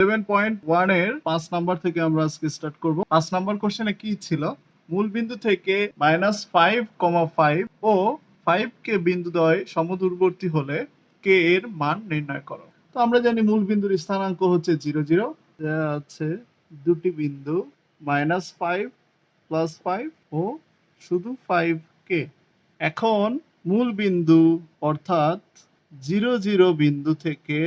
11.1 এর 5 নাম্বার থেকে আমরা আজকে স্টার্ট করব। 5 নাম্বার কোশ্চেনে কি ছিল? মূল বিন্দু থেকে -5,5 ও 5 কে বিন্দুদ্বয় সমদূরবর্তী হলে কে এর মান নির্ণয় করো। তো আমরা জানি মূল বিন্দুর স্থানাঙ্ক হচ্ছে 0 0, দেয়া আছে দুটি বিন্দু -5 +5 ও শুধু 5 কে। এখন মূল বিন্দু অর্থাৎ 0 0 বিন্দু থেকে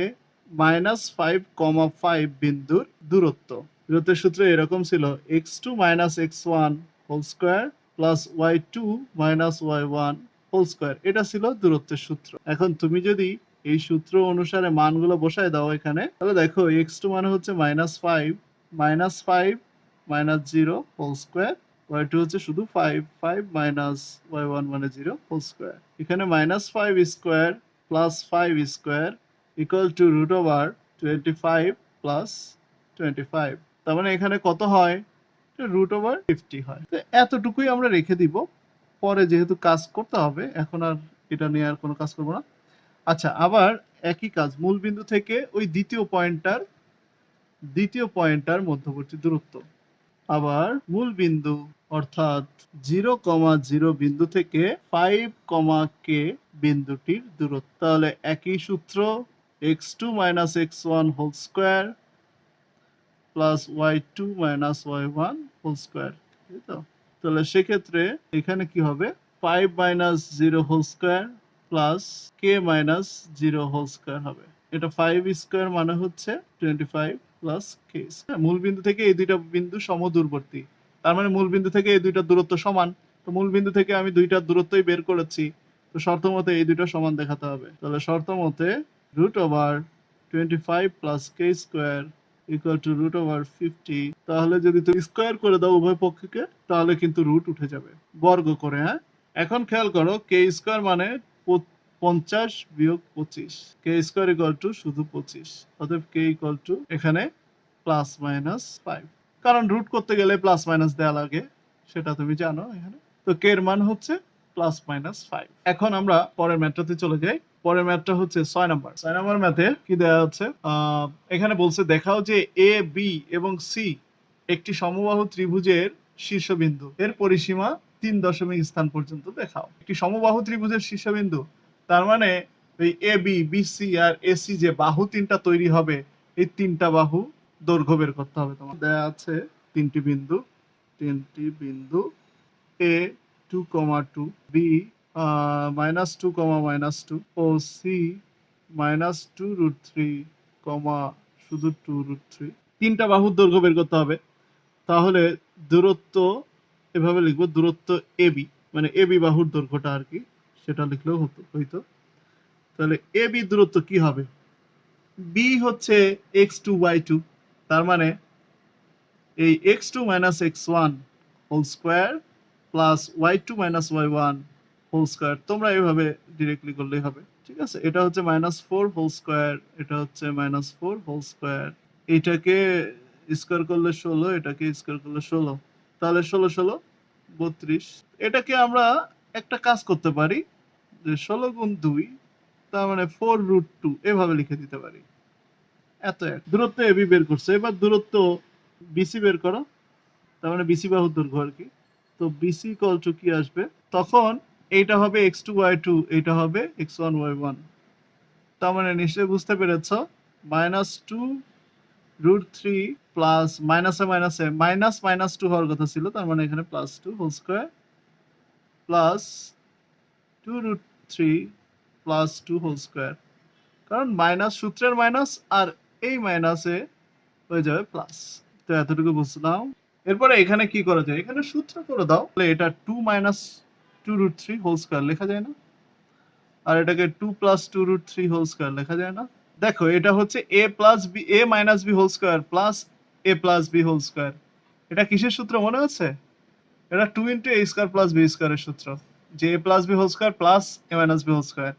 -5,5 বিন্দুর দূরত্ব। দূরত্বের সূত্র এরকম ছিল x2 - x1 whole square plus y2 - y1 whole square. এটা ছিল দূরত্বের সূত্র। এখন তুমি যদি এই সূত্র অনুসারে মানগুলো বসায় দাও এখানে, তাহলে দেখো x2 মানে হচ্ছে -5 -5 -0 হোল স্কয়ার, y2 হচ্ছে শুধু 5 5 y1 মানে 0 হোল স্কয়ার। এখানে -5 square plus 5 square equal to √25 plus 25। তার মানে এখানে কত হয়? √50 হয়। তো এতটুকুই আমরা রেখে দিব, পরে যেহেতু কাজ করতে হবে এখন আর এটা নিয়ে আর কোনো কাজ করব না। আচ্ছা, আবার একই কাজ মূল বিন্দু থেকে ওই দ্বিতীয় পয়েন্টটার মধ্যবর্তী দূরত্ব। আবার মূল বিন্দু অর্থাৎ 0, 0 বিন্দু থেকে 5, k বিন্দুটির দূরত্ব। তাহলে একই সূত্র x2 - x1 whole square plus y2 - y1 whole square, তাই তো? তাহলে সেক্ষেত্রে এখানে কি হবে? 5 - 0 whole square plus k - 0 whole square হবে। এটা 5 স্কয়ার মানে হচ্ছে 25 প্লাস k। মূল বিন্দু থেকে এই দুইটা বিন্দু সমদূরবর্তী, তার মানে মূল বিন্দু থেকে এই দুইটা দূরত্ব সমান। তো মূল বিন্দু থেকে আমি দুইটার দূরত্বই বের করেছি, তো শর্ত মতে এই দুটো সমান দেখাতে হবে। তাহলে শর্ত মতে √25 plus k square equal two √50। তাহলে যদি তুমি স্কয়ার করে দাও উভয় পক্ষকে, তাহলে কিন্তু রুট উঠে যাবে বর্গ করে। হ্যাঁ, এখন খেয়াল করো কে স্কয়ার মানে 50 বিয়োগ 25, কে স্কয়ার ইকুয়াল টু শুধু 25। অতএব কে ইকুয়াল টু এখানে +-5, কারণ রুট করতে গেলে প্লাস মাইনাস দেওয়া লাগে, সেটা তুমি জানো। এখানে তো কে এর মান হচ্ছে +-5। এখন আমরা পরের ম্যাথটাতে চলে যাই। পরের ম্যাথটা হচ্ছে 6 নাম্বার। 6 নাম্বার ম্যাথে কি দেওয়া হচ্ছে? এখানে বলছে দেখাও যে এ বি এবং সি একটি সমবাহু ত্রিভুজের শীর্ষবিন্দু এর পরিসীমা 3 দশমিক স্থান পর্যন্ত দেখাও। একটি সমবাহু ত্রিভুজের শীর্ষবিন্দু, তার মানে এই A B, B C R AC যে বাহু তিনটা তৈরি হবে, এই তিনটা বাহু দৈর্ঘ্য বের করতে হবে। তোমার দেয়া আছে তিনটি বিন্দু এ 2, 2, বি -2, -2 ও সি -2√3, শুধু 2√3। তিনটা বাহুর দৈর্ঘ্য বের করতে হবে। তাহলে দূরত্ব এভাবে লিখবো, দূরত্ব এবি, মানে এবি বাহুর দৈর্ঘ্যটা আর কি, সেটা লিখলেও হইতো। তাহলে এবি দূরত্ব কি হবে? বি হচ্ছে x2 y2, তার মানে এই x2 - x1 whole square plus y2 - y1 whole square. তোমরা এইভাবে ডিরেক্টলি করলেই হবে, ঠিক আছে? এটা হচ্ছে -4 হোল স্কয়ার, এটা হচ্ছে -4 হোল স্কয়ার। এটাকে স্কয়ার করলে 16, এটাকে স্কয়ার করলে 16, তাহলে 16 16 32। এটাকে আমরা একটা কাজ করতে পারি যে 16 গুণ 2, তার মানে 4√2 এভাবে লিখে দিতে পারি। এত এক দূরত্ব এবি বের করছে। এবার দূরত্ব বিসি বের করো, তার মানে বিসি বাহুর দৈর্ঘ্য আর কি। তো বিসি ইকুয়াল টু কি আসবে? তখন এইটা হবে x2 y2, এইটা হবে x1 y1। তার মানে নিশ্চয়ই বুঝতে পেরেছো, -2√3 প্লাস মাইনাসে মাইনাসে -2 হওয়ার কথা ছিল, তার মানে এখানে +2 whole square plus 2√3 plus 2 whole square, কারণ মাইনাস সূত্রের মাইনাস আর এই মাইনাসে হয়ে যাবে প্লাস। তো এতটুকু বুঝলাম। এরপরে এখানে কি করা যায়? এখানে সূত্র করে দাও, এটা 2 - 2√3 হোল স্কয়ার লেখা যায় না? আর এটাকে 2 + 2√3 হোল স্কয়ার লেখা যায় না? দেখো এটা হচ্ছে a - b whole square plus a + b whole square. এটা কিসের সূত্র মনে আছে? এটা 2 * a স্কয়ার প্লাস b স্কয়ারের সূত্র, যে a + b whole square plus a - b whole square.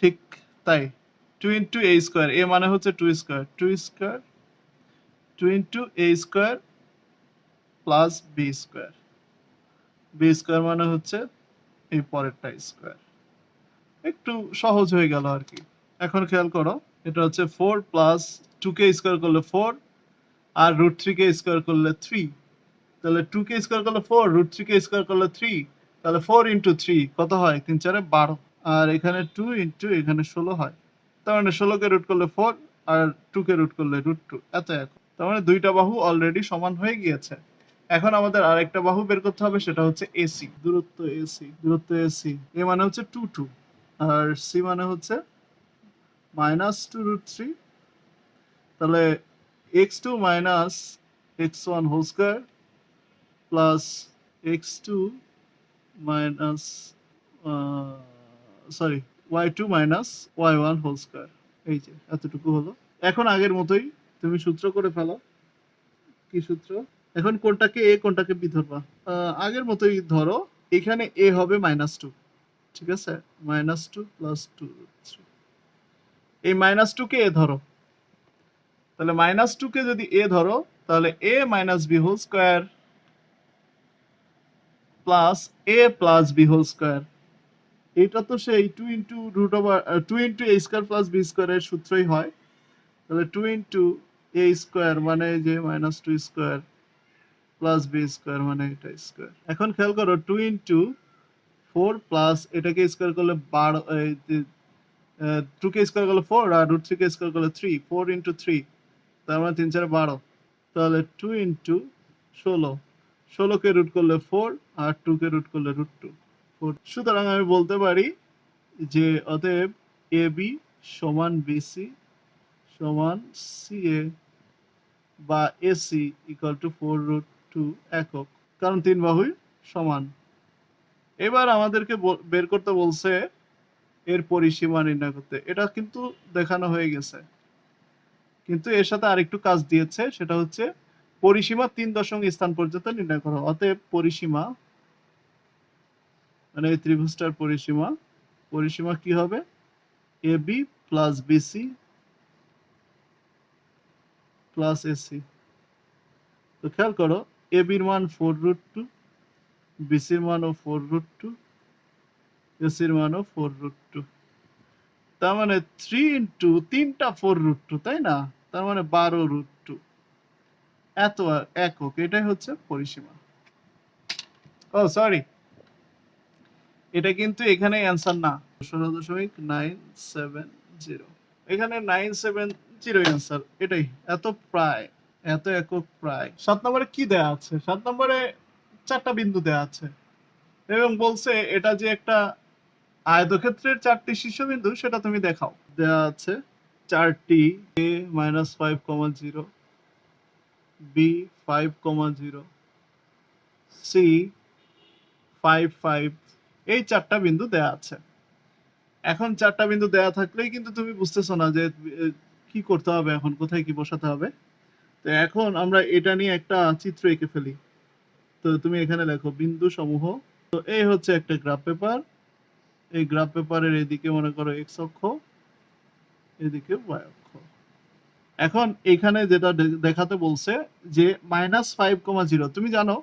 ঠিক তাই, 2 * a স্কয়ার, a মানে হচ্ছে 2 square, 2 square 2 * a square plus b square. b square মানে হচ্ছে এই পরেরটা স্কয়ার। একটু সহজ হয়ে গেল আর কি। এখন খেয়াল করো, এটা হচ্ছে 4 প্লাস 2k স্কয়ার করলে 4 আর রুট থ্রি কে স্কোয়ার করলে 3, তাহলে 2 কে স্কোয়ার করলে 4, রুট থ্রি কে স্কোয়ার করলে 3, তাহলে 4 ইন্টু 3 কত হয়? 3 4 12, আর এখানে 2 ইন্টু এখানে 16 হয়। তার মানে 16 কে রুট করলে 4 আর 2 কে রুট করলে রুট 2, এত এক। তার মানে দুইটা বাহু অলরেডি সমান হয়ে গিয়েছে। এখন আমাদের আরেকটা বাহু বের করতে হবে, সেটা হচ্ছে এসি, দূরত্ব এসি। দূরত্ব এসি, এ মানে হচ্ছে 2 2, আর সি মানে হচ্ছে -2 রুট 3। তাহলে x2 minus x1 whole square plus x2 minus sorry y2 minus y1 whole square. এই যে এতটুকু হলো। এখন আগের মতোই তুমি সূত্র করে ফেলো। কি সূত্র? এখন কোনটাকে a কোনটাকে b ধরবা? আগের মতোই ধরো, এখানে a হবে -2, ঠিক আছে? -2 প্লাস 2 3, এই -2 কে a ধরো। তাহলে -2 কে যদি a ধরো, তাহলে a minus b whole square plus a plus b whole square. এটা তো সেই 2 into root over 2 into a square plus b স্কয়ারের সূত্রই হয়। তাহলে 2 ইন্টু a স্কয়ার মানে যে -2 স্কয়ার প্লাস b স্কয়ার মানে এটা স্কয়ার। এখন খেয়াল করো, 2 ইন্টু 4 প্লাস এটাকে স্কয়ার করলে 12, 2 কে স্কয়ার করলে 4 আর রুট 3 কে স্কয়ার করলে 3, 4 ইন্টু 3, তার মানে 3 4 12। তাহলে 2 ইন্টু 16, 16 কে রুট করলে 4 আর 2 কে রুট করলে রুট 2, 4। সুতরাং আমি বলতে পারি যে অতএব AB সমান BC সমান CA বা AC ইকুয়াল টু 4 রুট 2 একক, কারণ তিন বাহুই সমান। এবার আমাদেরকে বের করতে বলছে এর পরিসীমা নির্ণয় করতে। এটা কিন্তু দেখানো হয়ে গেছে, কিন্তু এর সাথে আরেকটু কাজ দিয়েছে, সেটা হচ্ছে পরিসীমা 3 দশমিক স্থান পর্যন্ত নির্ণয় করো। অতএব পরিসীমা মানে এই ত্রিভুজটার পরিসীমা, পরিসীমা কি হবে? AB plus BC plus AC। তো খেয়াল করো, AB এর মান 4 রুট 2, BC এর মানও 4 রুট 2, AC এর মানও 4 রুট 2। তার মানে 3 ইন্টু 3টা 4 রুট 2, তাই না? তার মানে 12 রুট 2 এত একক। এটাই হচ্ছে পরিসীমা। ও সরি, এটা কিন্তু এখানে অ্যান্সার না। 16.970, এখানে 970 অ্যান্সার। এটাই এত প্রায়, এত একক প্রায়। 7 নম্বরে কি দেয়া আছে? 7 নম্বরে 4টা বিন্দু দেয়া আছে এবং বলছে এটা যে একটা আয়তক্ষেত্রের 4টি শীর্ষবিন্দু সেটা তুমি দেখাও। দেয়া আছে 4টি a -5,0, b 5,0, c 5 5, এই 4টা বিন্দু দেয়া আছে। এখন 4টা বিন্দু দেয়া থাকলেই কিন্তু তুমি বুঝতেছো না যে কি করতে হবে, এখন কোথায় কি বসাতে হবে। তো এখন আমরা এটা নিয়ে একটা চিত্র এঁকে ফেলি। তো তুমি এখানে লেখো বিন্দু সমূহ। তো এই হচ্ছে একটা গ্রাফ পেপার। এই গ্রাফ পেপারের এদিকে মনে করো এক্স অক্ষ, এদিকে ওয়াই অক্ষ। এখন এখানে যেটা দেখাতে বলছে যে -5,0, তুমি জানো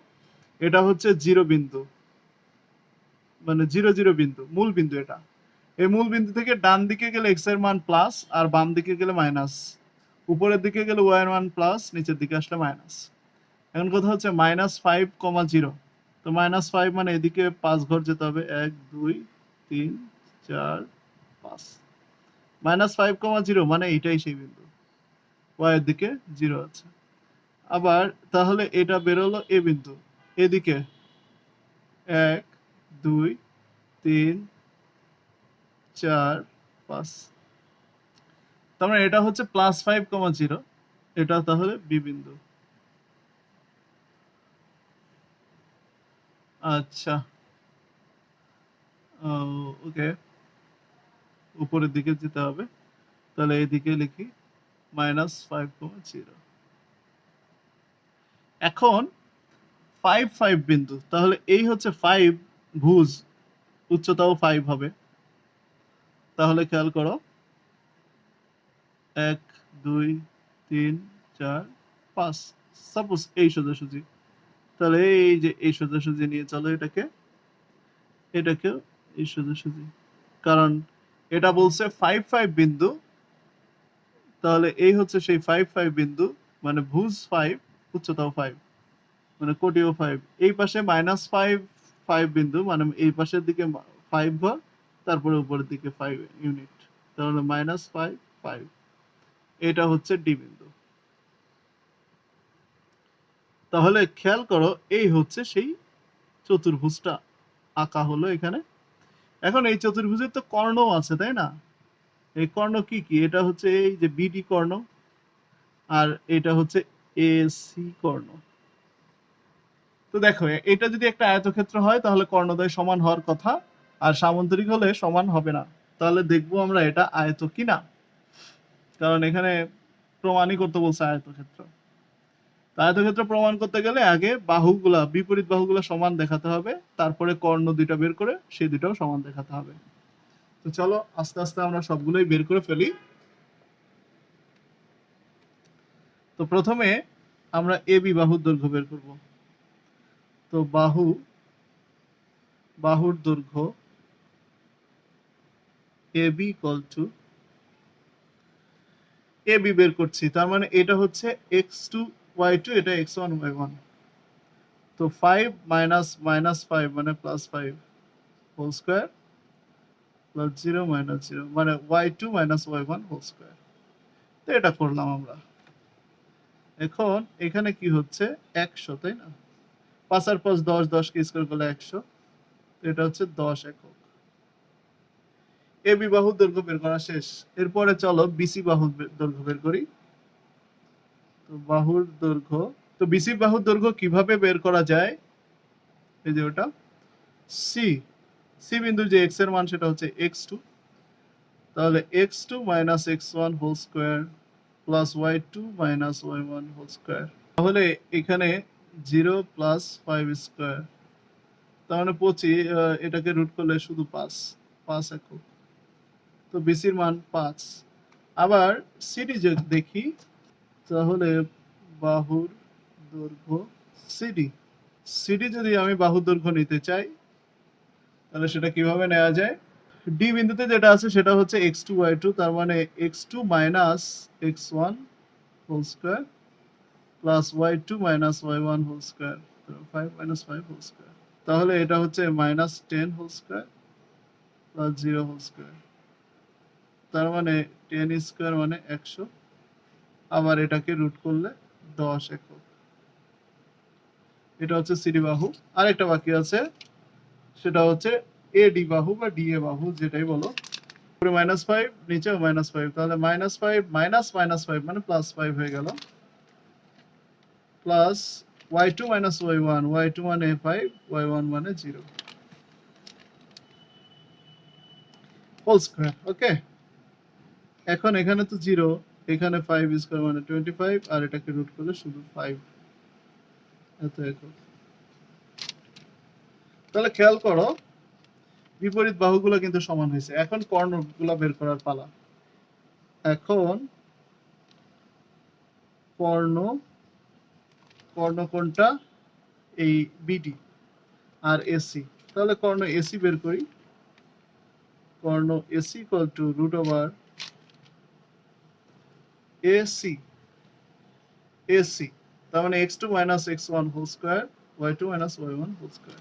এটা হচ্ছে 0 বিন্দু, মানে 0 0 বিন্দু, মূল বিন্দু এটা। এই মূল বিন্দু থেকে ডান দিকে গেলে x এর মান প্লাস আর বাম দিকে গেলে মাইনাস, উপরের দিকে গেলে y এর মান প্লাস, নিচের দিকে আসলে মাইনাস। এখন কথা হচ্ছে -5,0, তো -5 মানে এদিকে 5 ঘর যেতে হবে, 1 2 3 4 5। -5,0 মানে এটাই সেই বিন্দু, y এর দিকে 0 আছে। আবার তাহলে এটা বেরোলো এ বিন্দু, এদিকে 1 2 3 4 5। তার মানে এটা হচ্ছে +5,0, এটা তাহলে বি বিন্দু। আচ্ছা, ওকে, উপরের দিকে যেতে হবে। তাহলে এদিকে লিখি -5,0। এখন 5 5 বিন্দু, তাহলে এই হচ্ছে 5 ভুজ, উচ্চতাও 5 হবে। তাহলে খেয়াল করো 1 2 3 4 5, সাপোজ এই সোজাসুজি। তাহলে এই যে এই সোজাসুজি নিয়ে চলো এটাকে, এটাকেও এই সোজাসুজি, কারণ এটা বলছে 5 5 বিন্দু। তাহলে এই হচ্ছে সেই 5 5 বিন্দু, মানে ভুজ 5, উচ্চতাও 5, মানে কোটিও 5। এই পাশে -5 5 বিন্দু, মানে এই পাশের দিকে 5 ঘর, তারপরে উপরের দিকে 5 ইউনিট, তাহলে -5 5। এটা হচ্ছে ডি বিন্দু। তাহলে খেয়াল করো, এই হচ্ছে সেই চতুর্ভুজটা আঁকা হলো এখানে। এখন এই চতুর্ভুজের তো কর্ণও আছে, তাই না? এই কর্ণ কি কি? এটা হচ্ছে এই যে বিডি কর্ণ, আর এটা হচ্ছে এসি কর্ণ। তো দেখো, এটা যদি একটা আয়তক্ষেত্র হয় তাহলে কর্ণদ্বয় সমান হওয়ার কথা, আর সামান্তরিক হলে সমান হবে না। তাহলে দেখবো আমরা এটা আয়ত কিনা, কারণ এখানে প্রমাণই করতে বলছে আয়তক্ষেত্র। আয়তক্ষেত্র প্রমাণ করতে গেলে আগে বাহুগুলা, বিপরীত বাহুগুলা সমান দেখাতে হবে, তারপরে কর্ণ দুইটা বের করে সেই দুটাও সমান দেখাতে হবে। তো চলো আস্তে আস্তে আমরা সবগুলোই বের করে ফেলি। তো প্রথমে আমরা এবি বাহুর দৈর্ঘ্য বের করব। তো বাহুর দৈর্ঘ্য এবি ইকুয়াল টু, এবি বের করছি, তার মানে এটা হচ্ছে x2 y2, এটা x1 y1। তো 5 মাইনাস -5 মানে +5 হোল স্কয়ার, প্লাস 0 মাইনাস 0 মানে y2 minus y1 whole square. তো এটা করলাম আমরা। এখন এখানে কি হচ্ছে 100, তাই না? 5 আর 5 10, 10 কে স্কয়ার করলে 100। তো এটা হচ্ছে 10 একক। এবি বাহুর দৈর্ঘ্য বের করা শেষ। এরপরে চলো বিসি বাহুর দৈর্ঘ্য বের করি। তো বাহুর দৈর্ঘ্য, তো বিসি বাহুর দৈর্ঘ্য কিভাবে বের করা যায়? এই যে ওটা সি, সি বিন্দুর যে x এর মান সেটা হচ্ছে x2, তাহলে x2 minus x1 whole square plus y2 minus y1 whole square. তাহলে এখানে 0 প্লাস 5 স্কয়ার, তার মানে 25, এটাকে রুট করলে শুধু 5 একক। তো বিসির মান 5। আবার সিডি যদি দেখি, তাহলে বাহুর দৈর্ঘ্য সিডি, সিডি যদি আমি বাহুর দৈর্ঘ্য নিতে চাই তাহলে সেটা কিভাবে নেওয়া যায়? ডি বিন্দুতে যেটা আছে সেটা হচ্ছে x2 y2, তার মানে x2 minus x1 whole square plus y2 minus y1 whole square, 5 minus 5 whole square. তাহলে এটা হচ্ছে -10 whole square plus 0 whole square, তার মানে 10 স্কয়ার মানে 100। আবার এটাকে রুট করলে 10 একক। এটা হচ্ছে সিডি বাহু। আরেকটা বাকি আছে, সেটা হচ্ছে এডি বাহু বা ডিএ বাহু, যেটাই বলো। উপরে -5, নিচেও -5, তাহলে -5 মাইনাস -5 মানে +5 হয়ে গেল, plus y2 minus y1, y2 মানে 5, y1 মানে 0 হোল স্কয়ার। ওকে, এখন এখানে তো 0, এখানে 5 স্কয়ার মানে 25, আর এটাকে রুট করলে শুধু 5 এত একক। তাহলে খেয়াল করো, বিপরীত বাহুগুলো কিন্তু সমান হয়েছে। এখন কর্ণগুলো বের করার পালা। এখন কর্ণ, কর্ণ কোনটা? এই বিডি আর এসি। তাহলে কর্ণ এসি বের করি। কর্ণ AC equal to root over AC, AC, তার মানে x2 minus x1 whole square, y2 minus y1 whole square.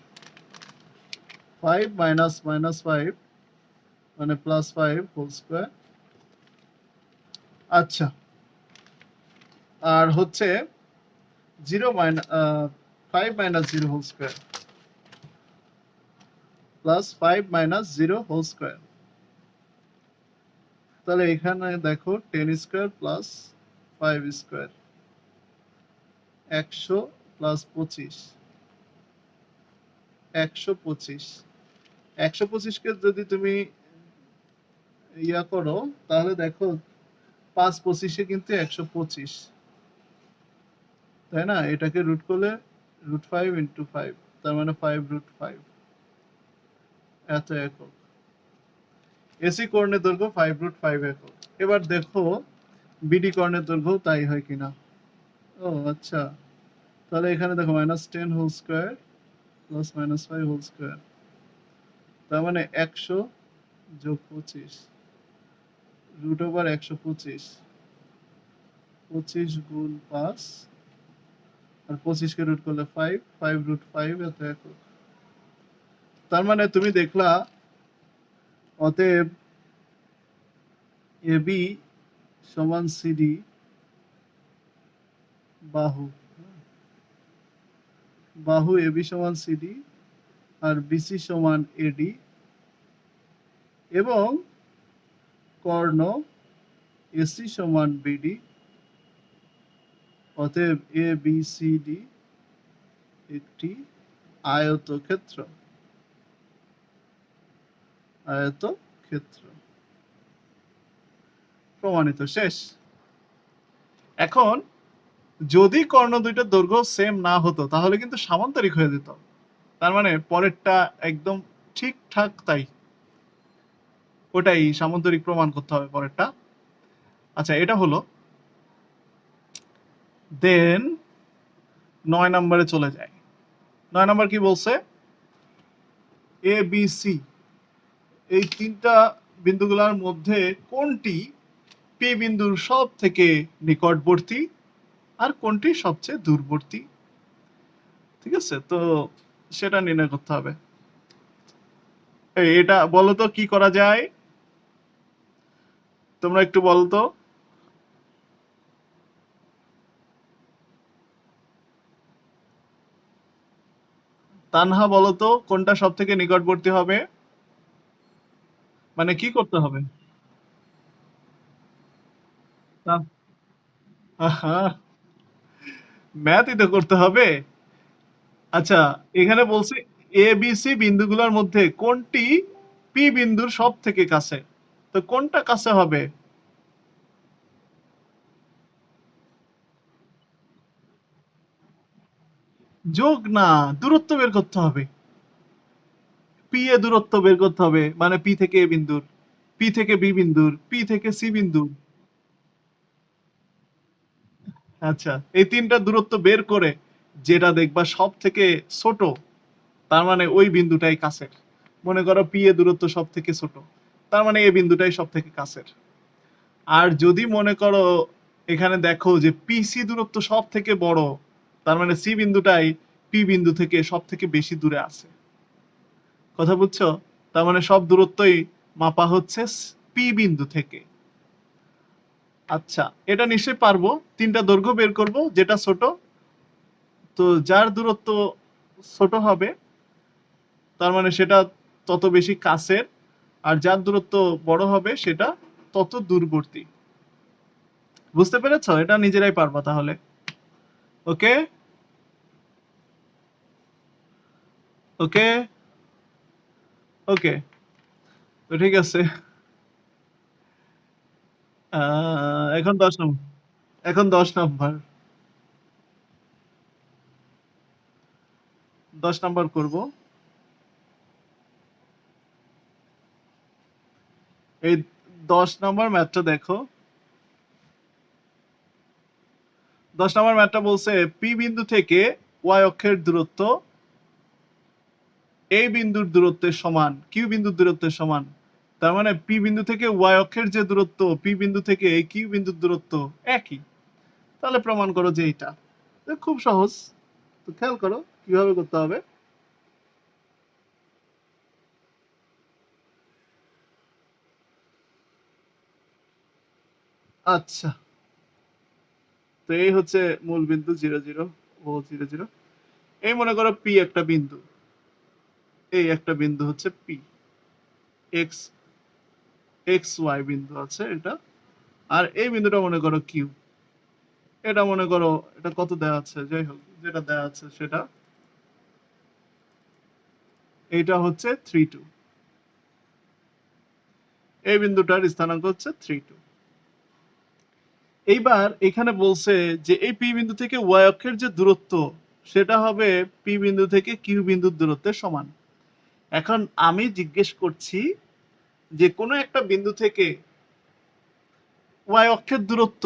5 minus -5 মানে +5 হোল স্কয়ার। আচ্ছা, আর হচ্ছে 0 minus 5 minus 0 whole square plus 5 minus 0 whole square. তাহলে এখানে দেখো 10 স্কয়ার প্লাস 5 স্কয়ার, 100 প্লাস 25, 125। 125কে যদি তুমি ইয়া করো, তাহলে দেখো 5 25-এ কিন্তু 125, তাই না? এটাকে রুট করলে √5 ইন্টু 5, তার মানে 5√5 এত একক। এসি কর্ণের দৈর্ঘ্য 5√5 একক। এবার দেখো বিডি কর্ণের দৈর্ঘ্য তাই হয় কিনা। ও আচ্ছা, তাহলে এখানে দেখো -10 whole square plus -5 whole square, তার মানে 100 যোগ 25 √125। 25 গুণ 5 আর 25 কে রুট করলে 5, 5 রুট 5 এত একক। তার মানে তুমি দেখলা অতএব এবি সমান সিডি বাহু বাহু এবি সমান সিডি আর বিসি সমান এডি এবং কর্ণ এসি সমান বিডি। অতএব এ বি সি ডি একটি আয়তক্ষেত্র। আয়তক্ষেত্র প্রমাণিত, শেষ। এখন যদি কর্ণ দুইটার দৈর্ঘ্য সেম না হতো তাহলে কিন্তু সামান্তরিক হয়ে যেত। তার মানে পরেরটা একদম ঠিকঠাক তাই, ওটাই সামান্তরিক প্রমাণ করতে হবে পরেরটা। আচ্ছা, এটা হলো। দেন 9 নম্বরে চলে যায়। 9 নম্বর কি বলছে? এ বি সি এই তিনটা বিন্দুগুলোর মধ্যে কোনটি পি বিন্দুর সব থেকে নিকটবর্তী আর কোনটি সবচেয়ে দূরবর্তী। ঠিক আছে, তো সেটা নির্ণয় করতে হবে। এটা বলো তো কি করা যায়, তোমরা একটু বলো তো। তানহা বলো তো কোনটা সব থেকে নিকটবর্তী হবে, মানে কি করতে হবে? ম্যাথই তো করতে হবে। আচ্ছা, এখানে বলছে এ বি সি বিন্দুগুলোর মধ্যে কোনটি পি বিন্দুর সব থেকে কাছে, তো কোনটা কাছে হবে? যোগ না, দূরত্ব বের করতে হবে। পি এ দূরত্ব বের করতে হবে, মানে পি থেকে এ বিন্দুর, পি থেকে বি বিন্দুর, পি থেকে সি বিন্দুর। আচ্ছা, এই তিনটা দূরত্ব বের করে যেটা দেখবা সব থেকে ছোট, তার মানে ওই বিন্দুটাই কাছের। মনে করো পি এ দূরত্ব সব থেকে ছোট, তার মানে এই বিন্দুটাই সব থেকে কাছের। আর যদি মনে করো এখানে দেখো যে পিসি দূরত্ব সব থেকে বড়, তার মানে সি বিন্দুটাই পি বিন্দু থেকে সব থেকে বেশি দূরে আছে। কথা বুঝছো? তার মানে সব দূরত্বই মাপা হচ্ছে পি বিন্দু থেকে। আচ্ছা, এটা নিশ্চয়ই পারবো। তিনটা দৈর্ঘ্য বের করব, যেটা ছোট, তো যার দূরত্ব ছোট হবে তার মানে সেটা তত বেশি কাছের, আর যার দূরত্ব বড় হবে সেটা তত দূরবর্তী। বুঝতে পেরেছো? এটা নিজেরাই পারবা তাহলে। ওকে, ওকে, ওকে, তো ঠিক আছে। এখন 10 নম্বর, এখন 10 নম্বর, 10 নম্বর করব। এই 10 নম্বর ম্যাথটা দেখো। 10 নম্বর ম্যাথটা বলছে পি বিন্দু থেকে ওয়াই অক্ষের দূরত্ব এই বিন্দুর দূরত্বের সমান, কিউ বিন্দুর দূরত্বের সমান। তার মানে পি বিন্দু থেকে ওয়াই অক্ষের যে দূরত্ব পি বিন্দু থেকে এই কিউ বিন্দুর দূরত্ব একই। তাহলে প্রমাণ করো যে এটা। খুব সহজ, তো খেয়াল করো কিভাবে করতে হবে। আচ্ছা, তো এই হচ্ছে মূল বিন্দু 0 0 ও 0 0। এই মনে করো পি একটা বিন্দু, এই একটা বিন্দু হচ্ছে পি, এক্স এক্স ওয়াই বিন্দু আছে এটা। আর এই বিন্দুটা মনে করো কিউ। এটা মনে করো, এটা কত দেওয়া আছে, যাই হোক যেটা দেওয়া আছে সেটা, এইটা হচ্ছে 3 2। এই বিন্দুটার স্থানাঙ্ক হচ্ছে 3 2। এইবার এখানে বলছে যে এই পি বিন্দু থেকে ওয়াই অক্ষের যে দূরত্ব সেটা হবে পি বিন্দু থেকে কিউ বিন্দুর দূরত্বের সমান। এখন আমি জিজ্ঞেস করছি যে কোনো একটা বিন্দু থেকে ওয়াই অক্ষের দূরত্ব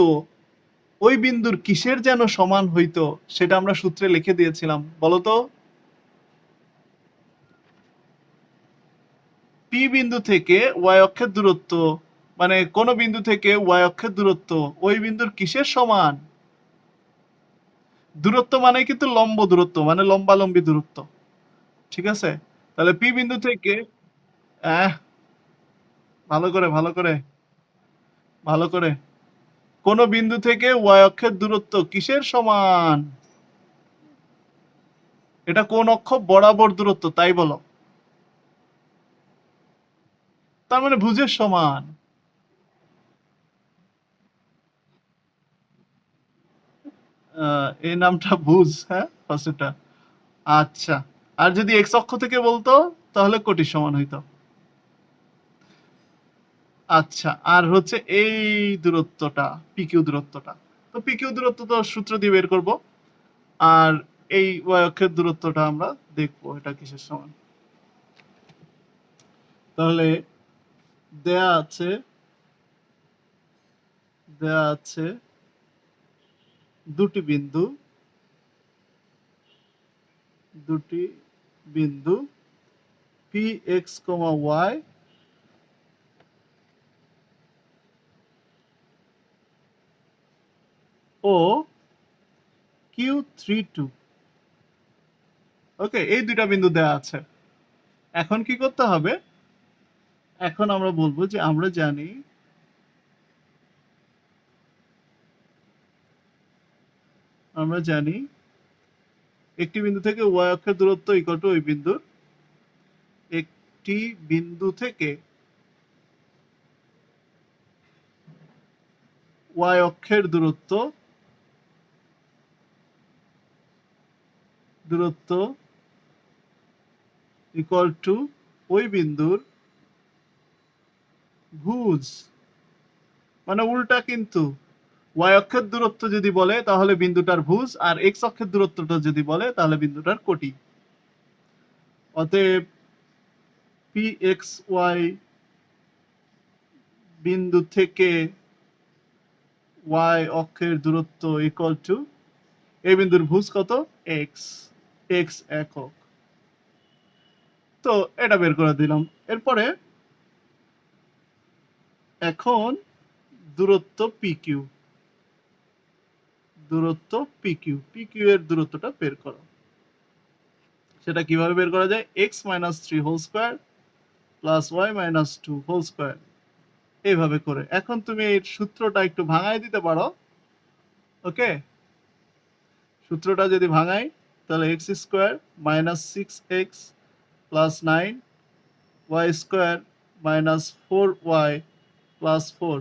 ওই বিন্দুর কিসের যেন সমান হইতো, সেটা আমরা সূত্রে লিখে দিয়েছিলাম, বলতো। পি বিন্দু থেকে ওয়াই অক্ষের দূরত্ব মানে কোন বিন্দু থেকে ওয়াই অক্ষের দূরত্ব ওই বিন্দুর কিসের সমান? দূরত্ব মানে কিন্তু লম্ব দূরত্ব, মানে লম্বালম্বি দূরত্ব। ঠিক আছে? তাহলে পি বিন্দু থেকে আহ ভালো করে ভালো করে ভালো করে কোন বিন্দু থেকে ওয়াই অক্ষের দূরত্ব কিসের সমান? এটা কোন অক্ষ বরাবর দূরত্ব তাই বলো। তার মানে ভুজের সমান। এই নামটা ভুজ, হ্যাঁ ফার্স্টটা। আচ্ছা, আর যদি এক্স অক্ষ থেকে বলতো তাহলে কোটির সমান হইতো। আচ্ছা, আর হচ্ছে এই দূরত্বটা পিকিউ দূরত্বটা, তো পিকিউ দূরত্ব তো সূত্র দিয়ে বের করব। আর এই ওয়াই অক্ষের দূরত্বটা আমরা দেখবো এটা কিসের সমান। তাহলে দেয়া আছে দেয়া আছে দুটি বিন্দু দুটি বিন্দু পি এক্স কমা Y O Q three two. ওকে, এই দুইটা বিন্দু দেয়া আছে। এখন কি করতে হবে? এখন আমরা বলবো যে আমরা জানি একটি বিন্দু থেকে ওয়াই অক্ষের দূরত্ব ইকুয়াল টু ওই বিন্দুর একটি বিন্দু থেকে ওয়াই অক্ষের দূরত্ব ইকুয়াল টু ওই বিন্দুর ভুজ। মানে উল্টা কিন্তু, ওয়াই অক্ষের দূরত্ব যদি বলে তাহলে বিন্দুটার ভুজ, আর এক্স অক্ষের দূরত্বটা যদি বলে তাহলে বিন্দুটার কোটি। অতএব পি এক্স ওয়াই বিন্দু থেকে ওয়াই অক্ষের দূরত্ব ইকুয়াল টু এই বিন্দুর ভুজ কত? এক্স, এক্স একক। তো এটা বের করে দিলাম। এরপরে এখন দূরত্ব পিকিউ, পিকিউ এর দূরত্বটা বের করো। সেটা কিভাবে বের করা যায়? X minus three whole square plus y minus two whole square, এইভাবে করে। এখন তুমি এই সূত্রটা একটু ভাঙাই দিতে পারো। ওকে, সূত্রটা যদি ভাঙাই তাহলে x square minus six x plus nine y square minus four y plus four,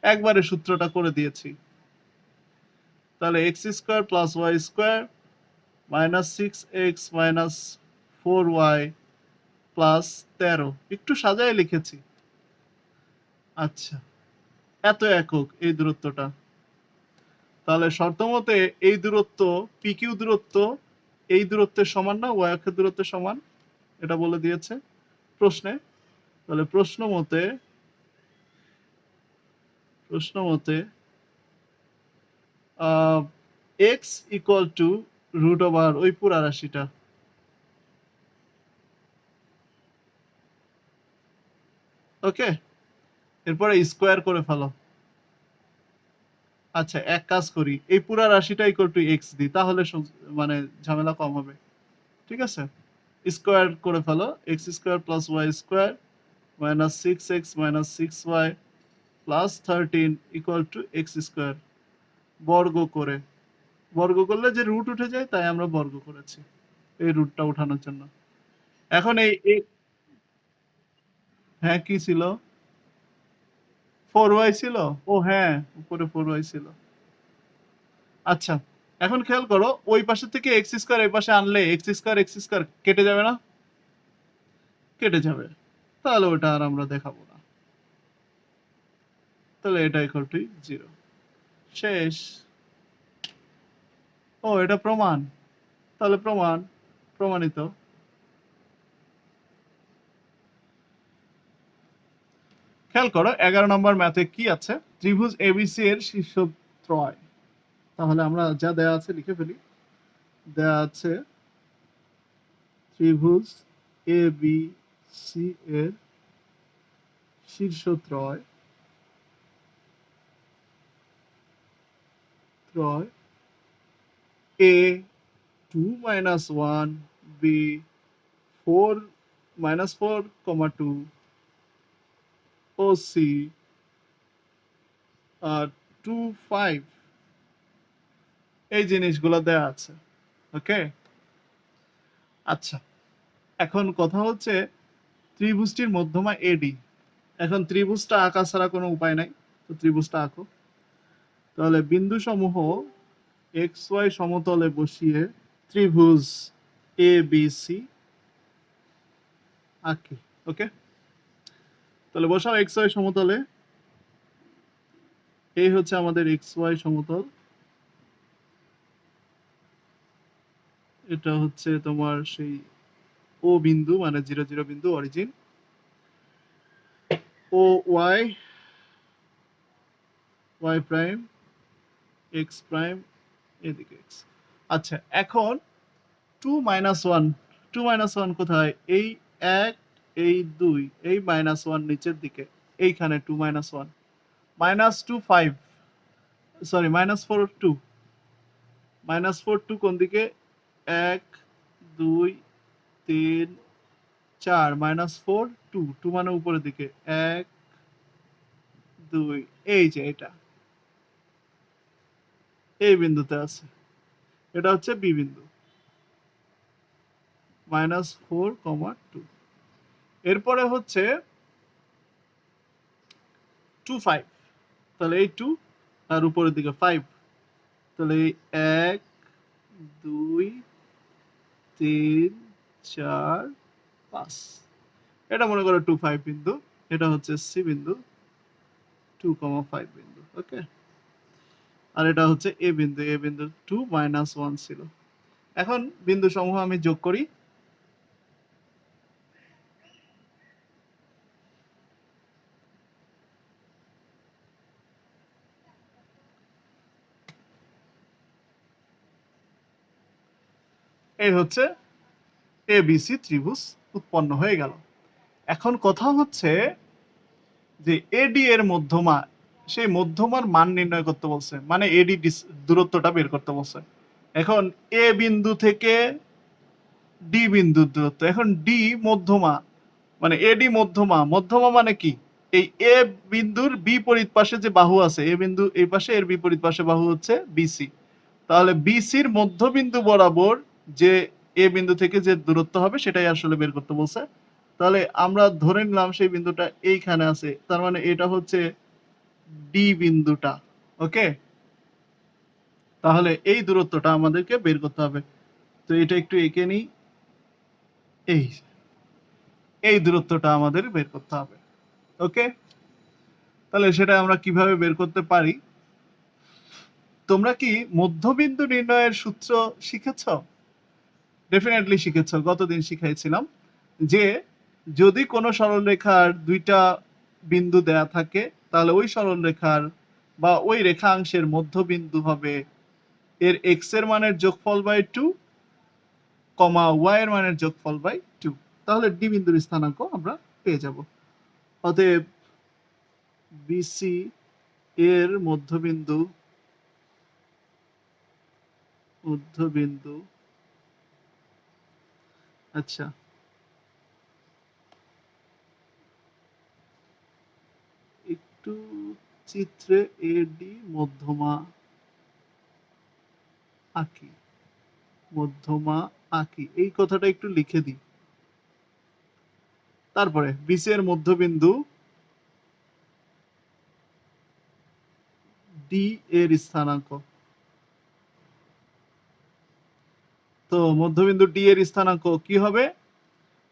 একবারে সূত্রটা করে দিয়েছি। তাহলে x square plus Y square minus six x minus four y plus তেরো, একটু সাজায় লিখেছি। আচ্ছা, এত একক এই দূরত্বটা। তাহলে শর্ত মতে এই দূরত্ব পিকিউ দূরত্ব এই দূরত্বের সমান না ওয়াই অক্ষের দূরত্বের সমান, এটা বলে দিয়েছে প্রশ্নে। তাহলে প্রশ্ন মতে x equal to root over ওই পুরা রাশিটা। ওকে, এরপরে স্কোয়ার করে ফেলো। আচ্ছা, এক কাজ করি, এই পুরা রাশিটা ইকুয়াল টু এক্স দিই, তাহলে মানে ঝামেলা কম হবে। ঠিক আছে, স্কোয়ার করে ফেলো। X square plus Y square minus six x minus six Y plus thirteen equal to X square. বর্গ করে, বর্গ করলে যে রুট উঠে যায় তাই আমরা বর্গ করেছি এই রুটটা উঠানোর জন্য। এখন হ্যাঁ কি ছিল? ফোর ওয়াই ছিল। ও হ্যাঁ, উপরে ফোর ওয়াই ছিল। আচ্ছা, এখন খেয়াল করো, ওই পাশে থেকে এক্স স্কোয়ার এই পাশে আনলে এক্স স্কোয়ার কেটে যাবে না? কেটে যাবে। তাহলে ওটা আর আমরা দেখাবো না। তাহলে এটা ইকুয়াল টু জিরো। শেষ। ও এটা প্রমাণ। তাহলে প্রমাণিত। খেয়াল করো 11 নম্বর ম্যাথে কি আছে? ত্রিভুজ এবিসি এর শীর্ষত্রয়। তাহলে আমরা যা দেয়া আছে লিখে ফেলি। দেয়া আছে ত্রিভুজ এবিসি এর শীর্ষত্রয় ত্রয় a 2 minus 1 b 4 minus 4 comma 2 O c 2 5 এই জিনিসগুলো দেয়া আছে। ওকে, আচ্ছা, এখন কথা হচ্ছে ত্রিভুজটির মধ্যমা এডি। এখন ত্রিভুজটা আঁকা ছাড়া কোনো উপায় নাই, তো ত্রিভুজটা আঁকো। তাহলে বিন্দু সমূহ এক্স ওয়াই সমতলে বসিয়ে ত্রিভুজ এ বি সি আঁকি। ওকে, তাহলে বসাও এক্স ওয়াই সমতলে। এই হচ্ছে আমাদের এক্স ওয়াই সমতল, এটা হচ্ছে তোমার সেই ও বিন্দু, মানে 0 0 বিন্দু origin. O Y, Y prime, X prime, এদিকে এক্স। আচ্ছা, এখন 2 minus 1, 2 minus 1 কোথায়? এই 1, এই 2, এই minus 1 নিচের দিকে, এইখানে 2 minus 1, minus 2 5, sorry minus 4 2, minus 4 2 কোন দিকে? 1 2 3 4, minus 4 2, 2 মানে উপরের দিকে, 1 2, এই যে এটা এই বিন্দুতে আছে, এটা হচ্ছে বি বিন্দু, -4, 2। এরপরে হচ্ছে 2 5, তাহলে এই 2 আর উপরের দিকে 5, তাহলে এই 1 2 3 4 5, এটা মনে করো 2 5 বিন্দু, এটা হচ্ছে সি বিন্দু 2, 5 বিন্দু। ওকে, আর এটা হচ্ছে এ বিন্দু, এ বিন্দু 2 -1 ছিল। এখন বিন্দু সমূহ আমি যোগ করি। এই হচ্ছে এবিসি ত্রিভুজ উৎপন্ন হয়ে গেল। এখন কথা হচ্ছে যে এডি এর মধ্যমা, সেই মধ্যমার মান নির্ণয় করতে বলছে, মানে এডি দূরত্বটা বের করতে বলছে। এখন এ বিন্দু থেকে ডি বিন্দুর দূরত্ব, এখন ডি মধ্যমা, মানে এডি মধ্যমা, মধ্যমা মানে কি? এই এ বিন্দুর বিপরীত পাশে যে বাহু আছে, এ বিন্দু এই পাশে, এর বিপরীত পাশে বাহু হচ্ছে বিসি। তাহলে বিসির মধ্যবিন্দু বরাবর যে এ বিন্দু থেকে যে দূরত্ব হবে সেটাই আসলে বের করতে বলছে। তাহলে আমরা ধরে নিলাম সেই বিন্দুটা এইখানে আছে, তার মানে এটা হচ্ছে ডি বিন্দুটা। ওকে, তাহলে এই দূরত্বটা আমাদেরকে বের করতে হবে। তো এটা একটু এঁকে নিই, এই এই দূরত্বটা আমাদের বের করতে হবে। ওকে, তাহলে সেটা আমরা কিভাবে বের করতে পারি? তোমরা কি মধ্যবিন্দু নির্ণয়ের সূত্র শিখেছ? ডেফিনেটলি শিখেছ, গতদিন শিখাইছিলাম যে যদি কোনো সরলরেখার দুইটা বিন্দু দেয়া থাকে, তাহলে ওই সরলরেখার বা ওই রেখাংশের মধ্যবিন্দু হবে এর x এর মানের যোগফল বাই 2, y এর মানের যোগফল বাই 2। তাহলে ডি বিন্দুর স্থানাঙ্ক আমরা পেয়ে যাব। অতএব বিসি এর মধ্যবিন্দু আচ্ছা, একটু চিত্রে এডি মধ্যমা আঁকি, মধ্যমা আঁকি, এই কথাটা একটু লিখে দিই। তারপরে বিসি এর মধ্যবিন্দু ডি এর স্থানাঙ্ক। তো মধ্যবিন্দু ডি এর স্থানাঙ্ক কি হবে?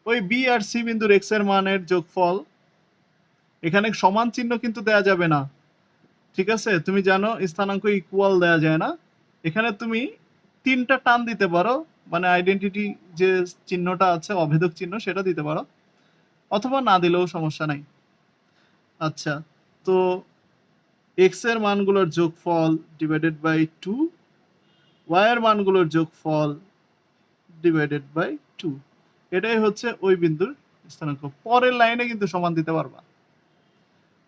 ওই বি আর সি বিন্দুর এক্স এর মানের যোগফল। এখানে সমান চিহ্ন কিন্তু দেয়া যাবে না, ঠিক আছে? তুমি জানো স্থানাঙ্ক ইকুয়াল দেয়া যায় না। এখানে তুমি তিনটা টান দিতে পারো, মানে আইডেন্টিটি যে চিহ্নটা আছে, অভেদক চিহ্ন, সেটা দিতে পারো, অথবা না দিলেও সমস্যা নাই। আচ্ছা, তো এক্স এর মানগুলোর যোগফল ডিভাইডেড বাই 2, ওয়াই এর মানগুলোর যোগফল ডিভাইডেড বাই 2, এটাই হচ্ছে ওই বিন্দুর স্থানাঙ্ক। পরের লাইনে কিন্তু সমান দিতে পারবা।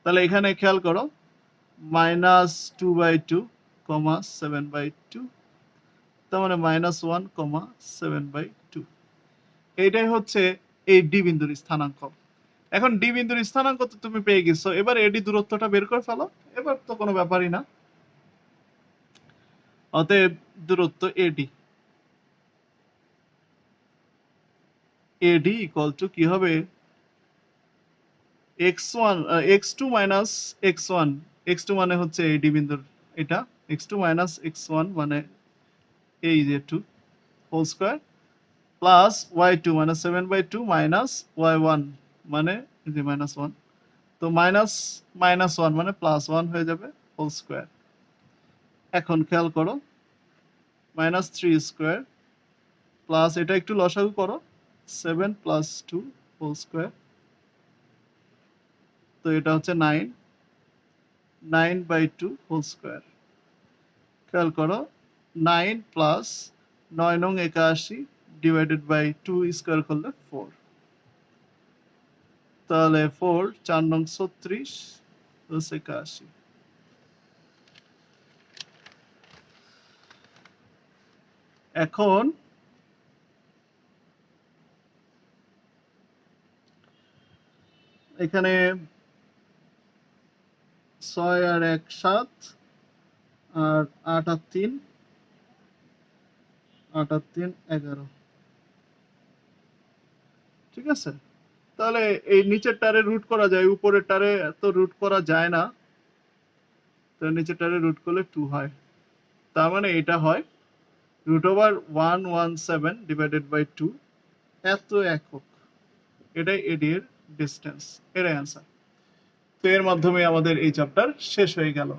তাহলে এখানে খেয়াল করো, -2/2, কমা 7/2, তার মানে -1, 7/2। এইটাই হচ্ছে এই ডি বিন্দুর স্থানাঙ্ক। এখন ডি বিন্দুর স্থানাঙ্ক তো তুমি পেয়ে গেছো, এবার এডি দূরত্বটা বের করে ফেলো, এবার তো কোনো ব্যাপারই না। অতএব দূরত্ব এডি, এডি ইকুয়াল টু কি হবে, x1 x2 minus x1, x2 মানে হচ্ছে এই ডি বিন্দুর এটা, x2 মাইনাস x1 মানে এই যে 2 হোল স্কয়ার প্লাস y2 মানে 7/2 মাইনাস y1 মানে এই যে -1, তো মাইনাস -1 মানে +1 হয়ে যাবে হোল স্কয়ার। এখন খেয়াল করো, -3 স্কয়ার প্লাস এটা একটু লসাগু করো, 7 + 2 হোল স্কয়ার, তো এটা হচ্ছে 9, 9/2 হোল স্কয়ার। খেয়াল করো, 9 প্লাস 9 নং 81 ডিভাইডেড বাই 2 স্কয়ার করলে 4, তাহলে 4 4 নং 36 প্লাস 81। এখন এখানে 6 আর 1 7 আর 8 আর 3 8 আর 3 11, ঠিক আছে। তাহলে এই নিচের টারে রুট করা যায়, উপরের টারে তো রুট করা যায় না, তো নিচের টারে রুট করলে 2 হয়, তার মানে এটা হয় √117 ডিভাইডেড বাই 2, এত একক। এটাই এডি এর ডিসটেন্স, এটাই অ্যান্সার। তো এর মাধ্যমে আমাদের এই চ্যাপ্টার শেষ হয়ে গেল।